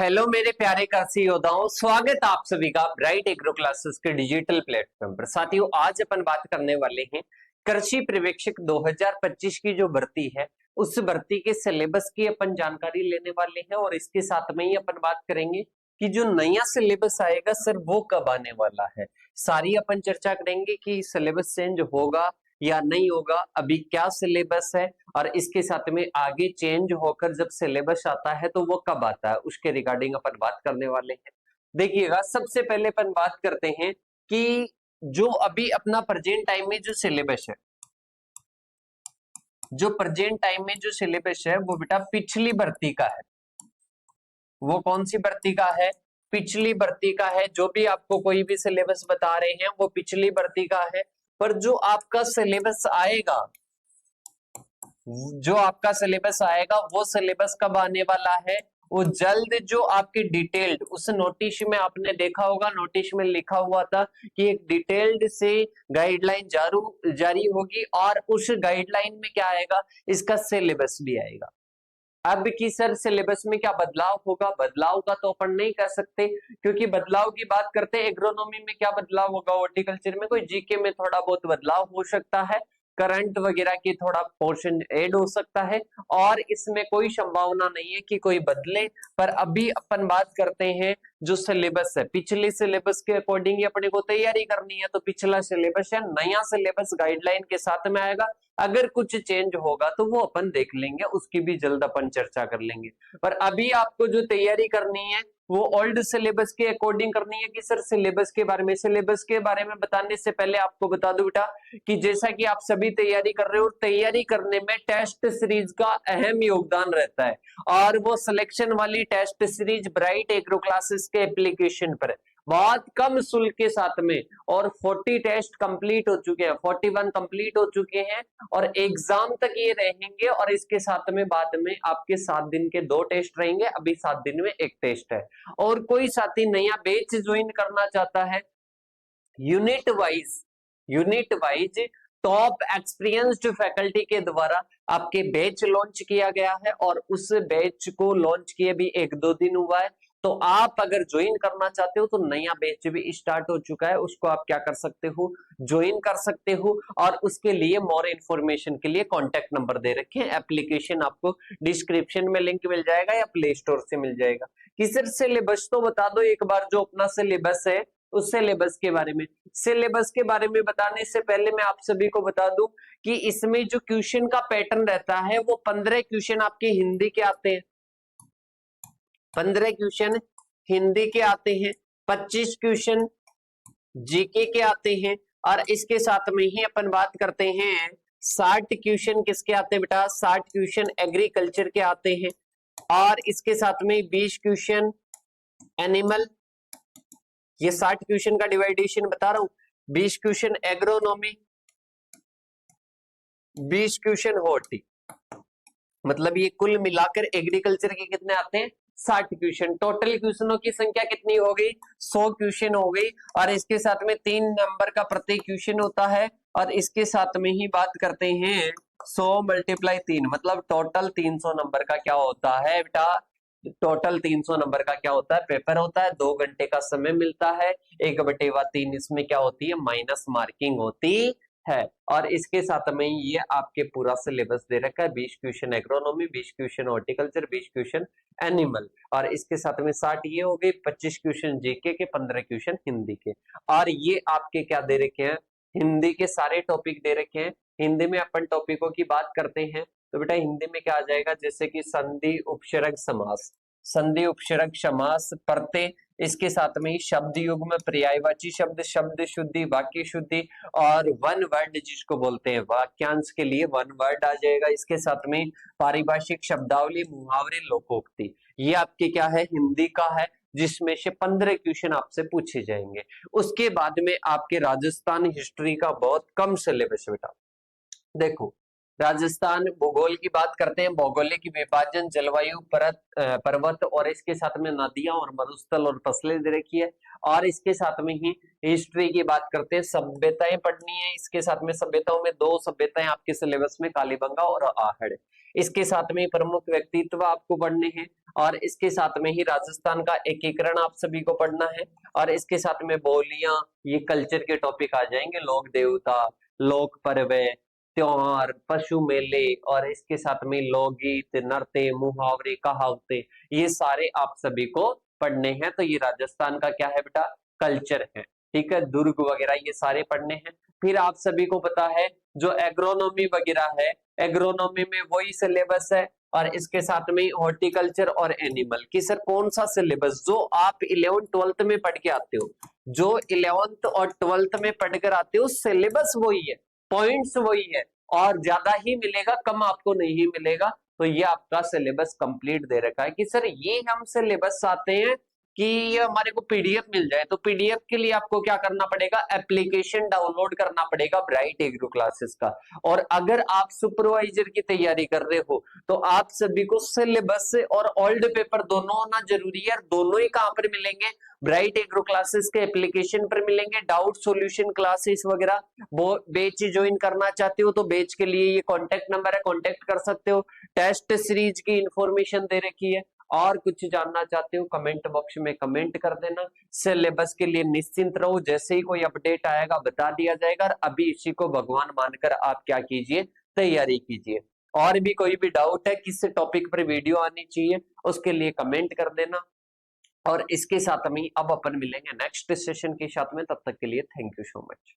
Hello मेरे प्यारे कृषि योद्धाओं, स्वागत आप सभी का ब्राइट एग्रो क्लासेस के डिजिटल प्लेटफॉर्म पर। साथियों, आज अपन बात करने वाले हैं कृषि पर्यवेक्षक 2025 की जो भर्ती है उस भर्ती के सिलेबस की अपन जानकारी लेने वाले हैं। और इसके साथ में ही अपन बात करेंगे कि जो नया सिलेबस आएगा सर वो कब आने वाला है। सारी अपन चर्चा करेंगे कि सिलेबस चेंज होगा या नहीं होगा, अभी क्या सिलेबस है, और इसके साथ में आगे चेंज होकर जब सिलेबस आता है तो वो कब आता है, उसके रिगार्डिंग अपन बात करने वाले हैं। देखिएगा, सबसे पहले अपन बात करते हैं कि जो अभी अपना प्रेजेंट टाइम में जो सिलेबस है, जो प्रेजेंट टाइम में जो सिलेबस है वो बेटा पिछली भर्ती का है। वो कौन सी भर्ती का है? पिछली भर्ती का है। जो भी आपको कोई भी सिलेबस बता रहे हैं वो पिछली भर्ती का है। पर जो आपका सिलेबस आएगा, जो आपका सिलेबस आएगा वो सिलेबस कब आने वाला है? वो जल्द। जो आपकी डिटेल्ड, उस नोटिस में आपने देखा होगा, नोटिस में लिखा हुआ था कि एक डिटेल्ड से गाइडलाइन जारी होगी, और उस गाइडलाइन में क्या आएगा, इसका सिलेबस भी आएगा। अब की सर सिलेबस में क्या बदलाव होगा? बदलाव का तो अपन नहीं कह सकते, क्योंकि बदलाव की बात करते हैं एग्रोनॉमी में क्या बदलाव होगा, हॉर्टिकल्चर में कोई जीके में थोड़ा बहुत बदलाव हो सकता है, करंट वगैरह की थोड़ा पोर्शन ऐड हो सकता है, और इसमें कोई संभावना नहीं है कि कोई बदले। पर अभी अपन बात करते हैं जो सिलेबस है, पिछले सिलेबस के अकॉर्डिंग ही अपने को तैयारी करनी है। तो पिछला सिलेबस है, नया सिलेबस गाइडलाइन के साथ में आएगा। अगर कुछ चेंज होगा तो वो अपन देख लेंगे, उसकी भी जल्द अपन चर्चा कर लेंगे। पर अभी आपको जो तैयारी करनी है वो ओल्ड सिलेबस के अकॉर्डिंग करनी है। कि सर सिलेबस के बारे में, सिलेबस के बारे में बताने से पहले आपको बता दूं बेटा कि जैसा कि आप सभी तैयारी कर रहे हो, तैयारी करने में टेस्ट सीरीज का अहम योगदान रहता है। और वो सिलेक्शन वाली test series Bright Agro classes के एप्लीकेशन पर बहुत कम शुल्क के साथ में, और 40 टेस्ट कंप्लीट हो चुके हैं, 41 कंप्लीट हो चुके हैं, और एग्जाम तक ये रहेंगे। और इसके साथ में बाद में आपके 7 दिन के 2 टेस्ट रहेंगे, अभी 7 दिन में 1 टेस्ट है। और कोई साथी नया बैच ज्वाइन करना चाहता है, unit wise top experienced faculty के द्वारा आपके बैच लॉन्च किया गया है, और उस बैच को लॉन्च किए भी 1-2 दिन हुआ है। तो आप अगर ज्वाइन करना चाहते हो तो नया बैच भी स्टार्ट हो चुका है, उसको आप क्या कर सकते हो, ज्वाइन कर सकते हो। और उसके लिए मोर इन्फॉर्मेशन के लिए कॉन्टेक्ट नंबर दे रखे हैं, एप्लीकेशन आपको डिस्क्रिप्शन में लिंक मिल जाएगा या प्ले स्टोर से मिल जाएगा। कि सिर्फ सिलेबस तो बता दो एक बार, जो अपना सिलेबस है उस सिलेबस के बारे में। सिलेबस के बारे में बताने से पहले मैं आप सभी को बता दूं कि इसमें जो क्वेश्चन का पैटर्न रहता है वो 15 क्वेश्चन आपके हिंदी के आते हैं, 15 क्वेश्चन हिंदी के आते हैं, 25 क्वेश्चन जीके के आते हैं, और इसके साथ में ही अपन बात करते हैं 60 क्वेश्चन किसके आते हैं बेटा, 60 क्वेश्चन एग्रीकल्चर के आते हैं, और इसके साथ में 20 क्वेश्चन एनिमल। ये 60 क्वेश्चन का डिवाइडेशन बता रहा हूं, 20 क्वेश्चन एग्रोनॉमी, 20 क्वेश्चन हॉर्टी। मतलब ये कुल मिलाकर एग्रीकल्चर के कितने आते हैं, 60 क्वेश्चन। टोटल क्वेश्चनों की संख्या कितनी हो गई, 100 क्वेश्चन हो गई। और इसके साथ में 3 नंबर का प्रत्येक क्वेश्चन होता है, और इसके साथ में ही बात करते हैं 100 × 3, मतलब टोटल 300 नंबर का क्या होता है बेटा, टोटल 300 नंबर का क्या होता है, पेपर होता है। 2 घंटे का समय मिलता है, 1/3 इसमें क्या होती है, माइनस मार्किंग होती है। और इसके साथ में ये आपके पूरा सिलेबस दे रखा है, 20 question agronomy, 20 question horticulture, 20 question animal, और इसके साथ में 60 ये हो गए, 25 क्वेश्चन जीके के, 15 क्वेश्चन हिंदी के। और ये आपके क्या दे रखे हैं, हिंदी के सारे टॉपिक दे रखे हैं। हिंदी में अपन टॉपिकों की बात करते हैं तो बेटा हिंदी में क्या आ जाएगा, जैसे कि संधि उपसर्ग समास, संधि उपसर्ग समास, प्रत्यय, इसके साथ में ही शब्द युग्म, पर्यायवाची शब्द, शब्द शुद्धि, वाक्य शुद्धि, और वन वर्ड जिसको बोलते हैं वाक्यांश के लिए वन वर्ड आ जाएगा। इसके साथ में पारिभाषिक शब्दावली, मुहावरे, लोकोक्ति। ये आपके क्या है, हिंदी का है, जिसमें से 15 क्वेश्चन आपसे पूछे जाएंगे। उसके बाद में आपके राजस्थान हिस्ट्री का बहुत कम सिलेबस बेटा। देखो, राजस्थान भूगोल की बात करते हैं, भौगोलिक विभाजन, जलवायु, पर्वत, और इसके साथ में नदियां और मरुस्थल और फसलें दे रखी है। और इसके साथ में ही हिस्ट्री की बात करते हैं, सभ्यताएं पढ़नी है। इसके साथ में सभ्यताओं में 2 सभ्यताएं आपके सिलेबस में, कालीबंगा और आहड़। इसके साथ में प्रमुख व्यक्तित्व आपको पढ़ने हैं, और इसके साथ में ही राजस्थान का एकीकरण आप सभी को पढ़ना है, और इसके साथ में बोलियां, ये कल्चर के टॉपिक आ जाएंगे, लोक देवता, लोक पर्व, त्योहार, पशु मेले, और इसके साथ में लोकगीत, नृत्य, मुहावरे, कहावते, ये सारे आप सभी को पढ़ने हैं। तो ये राजस्थान का क्या है बेटा, कल्चर है। ठीक है, दुर्ग वगैरह ये सारे पढ़ने हैं। फिर आप सभी को पता है जो एग्रोनॉमी वगैरह है, एग्रोनॉमी में वही सिलेबस है, और इसके साथ में हॉर्टिकल्चर और एनिमल की सर कौन सा सिलेबस जो आप 11th 12th में पढ़ के आते हो, जो 11th और 12th में पढ़कर आते हो, सिलेबस वही है, पॉइंट्स वही है, और ज्यादा ही मिलेगा, कम आपको नहीं मिलेगा। तो ये आपका सिलेबस कंप्लीट दे रखा है कि सर ये हम सिलेबस चाहते हैं कि ये हमारे को पीडीएफ मिल जाए। तो पीडीएफ के लिए आपको क्या करना पड़ेगा, एप्लीकेशन डाउनलोड करना पड़ेगा ब्राइट एग्रो क्लासेस का। और अगर आप सुपरवाइजर की तैयारी कर रहे हो तो आप सभी को सिलेबस और ओल्ड पेपर दोनों होना जरूरी है। दोनों ही कहां पर मिलेंगे, ब्राइट एग्रो क्लासेस के एप्लीकेशन पर मिलेंगे। डाउट सॉल्यूशन क्लासेस वगैरह वो बैच ज्वाइन करना चाहते हो तो बैच के लिए ये कॉन्टेक्ट नंबर है, कॉन्टेक्ट कर सकते हो। टेस्ट सीरीज की इंफॉर्मेशन दे रखी है। और कुछ जानना चाहते हो कमेंट बॉक्स में कमेंट कर देना। सिलेबस के लिए निश्चिंत रहो, जैसे ही कोई अपडेट आएगा बता दिया जाएगा। और अभी इसी को भगवान मानकर आप क्या कीजिए, तैयारी कीजिए। और भी कोई भी डाउट है किस टॉपिक पर वीडियो आनी चाहिए, उसके लिए कमेंट कर देना। और इसके साथ में अब अपन मिलेंगे नेक्स्ट सेशन के साथ में, तब तक के लिए थैंक यू सो मच।